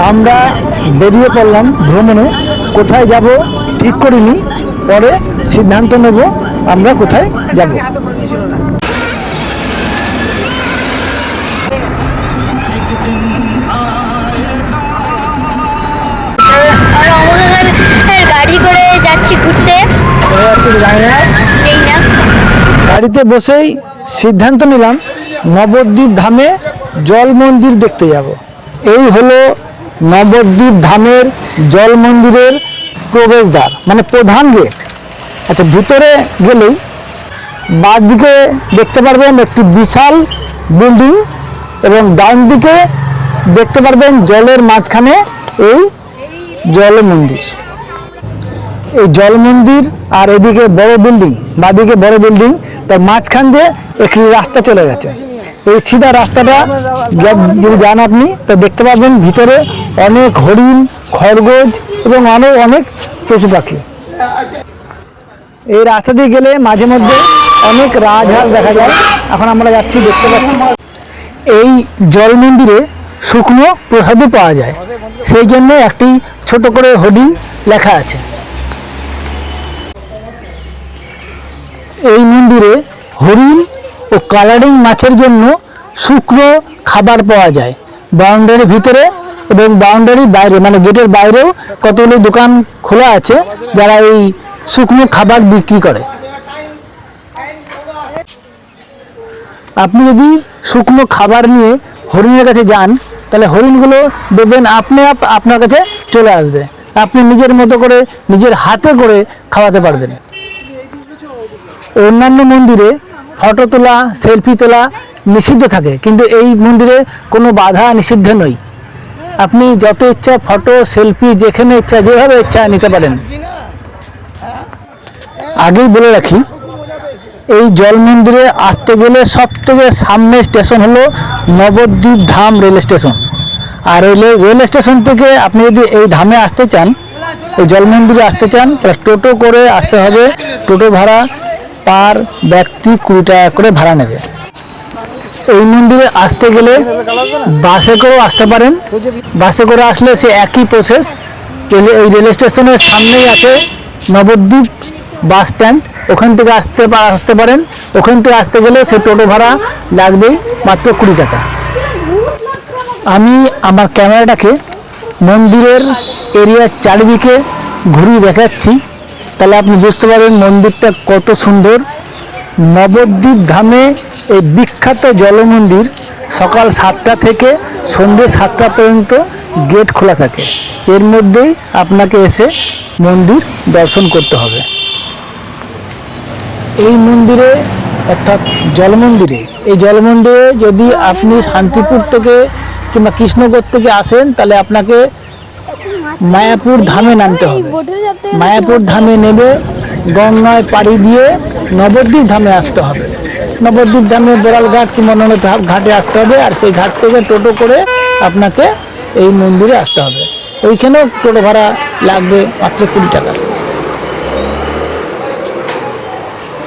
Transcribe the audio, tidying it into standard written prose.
আমরা বেরিয়ে পড়লাম ভ্রমণে। কোথায় যাব ঠিক করিনি, পরে সিদ্ধান্ত নেব আমরা কোথায় যাব। গাড়ি করে যাচ্ছি ঘুরতে। গাড়িতে বসেই সিদ্ধান্ত নিলাম নবদ্বীপ ধামে জল মন্দির দেখতে যাব। এই হলো নবদ্বীপ ধামের জল মন্দিরের প্রবেশদ্বার, মানে প্রধান গেট। আচ্ছা, ভিতরে গেলেই বাঁ দিকে দেখতে পারবেন একটি বিশাল বিল্ডিং এবং ডান দিকে দেখতে পারবেন জলের মাঝখানে এই জল মন্দির। এই জল মন্দির আর এদিকে বড় বিল্ডিং, বাঁদিকে বড় বিল্ডিং, তার মাঝখান দিয়ে একটি রাস্তা চলে গেছে। এই সিধা রাস্তাটা যদি যান আপনি, তা দেখতে পাবেন ভিতরে অনেক হরিণ, খরগোশ এবং অনেক পশু পাখি। এই রাস্তা দিয়ে গেলে মাঝে মধ্যে অনেক রাজহাঁস দেখা যায়। এখন আমরা যাচ্ছি, দেখতে পাচ্ছি। এই জল মন্দিরে শুকনো প্রসাদও পাওয়া যায়, সেই জন্য একটি ছোট করে হোর্ডিং লেখা আছে। এই মন্দিরে হরিণ ও কালারিং মাছের জন্য শুকনো খাবার পাওয়া যায় বাউন্ডারির ভিতরে এবং বাউন্ডারির বাইরে, মানে গেটের বাইরেও কতগুলো দোকান খোলা আছে যারা এই শুকনো খাবার বিক্রি করে। আপনি যদি শুকনো খাবার নিয়ে হরিণের কাছে যান, তাহলে হরিণগুলো দেখবেন আপনি আপনার কাছে চলে আসবে। আপনি নিজের মতো করে নিজের হাতে করে খাওয়াতে পারবেন। অন্যান্য মন্দিরে ফটো তোলা, সেলফি তোলা নিষিদ্ধ থাকে, কিন্তু এই মন্দিরে কোনো বাধা নিষিদ্ধ নয়। আপনি যত ইচ্ছা ফটো, সেলফি যেখানে ইচ্ছা, যেভাবে ইচ্ছা নিতে পারেন। আগেই বলে রাখি, এই জল মন্দিরে আসতে গেলে সব থেকে সামনের স্টেশন হলো নবদ্বীপ ধাম রেল স্টেশন। আর রেল স্টেশন থেকে আপনি যদি এই ধামে আসতে চান, এই জল মন্দিরে আসতে চান, তাহলে টোটো করে আসতে হবে। টোটো ভাড়া পার ব্যক্তি 20 টাকা করে ভাড়া নেবে। এই মন্দিরে আসতে গেলে বাসে করেও আসতে পারেন। বাসে করে আসলে সে একই প্রসেস। এই রেল স্টেশনের সামনেই আছে নবদ্বীপ বাস স্ট্যান্ড, ওখান থেকে আসতে পারেন। ওখান থেকে আসতে গেলে সে টোটো ভাড়া লাগবেই মাত্র 20 টাকা। আমি আমার ক্যামেরাটাকে মন্দিরের এরিয়ার চারিদিকে ঘুরিয়ে দেখাচ্ছি, তাহলে আপনি বুঝতে পারবেন মন্দিরটা কত সুন্দর। নবদ্বীপ ধামে এই বিখ্যাত জল মন্দির সকাল 7টা থেকে সন্ধ্যে 7টা পর্যন্ত গেট খোলা থাকে। এর মধ্যেই আপনাকে এসে মন্দির দর্শন করতে হবে। এই মন্দিরে, অর্থাৎ জল মন্দিরে, এই জল মন্দিরে যদি আপনি শান্তিপুর থেকে কিংবা কৃষ্ণগড় থেকে আসেন, তাহলে আপনাকে মায়াপুর ধামে নামতে হবে। মায়াপুর ধামে নেমে গঙ্গায় পাড়ি দিয়ে নবদ্বীপ ধামে আসতে হবে। নবদ্বীপ ধামে বোরালঘাট কিংবা অন্যান্য ঘাটে আসতে হবে, আর সেই ঘাট থেকে টোটো করে আপনাকে এই মন্দিরে আসতে হবে। ওইখানেও টোটো ভাড়া লাগবে মাত্র 20 টাকা।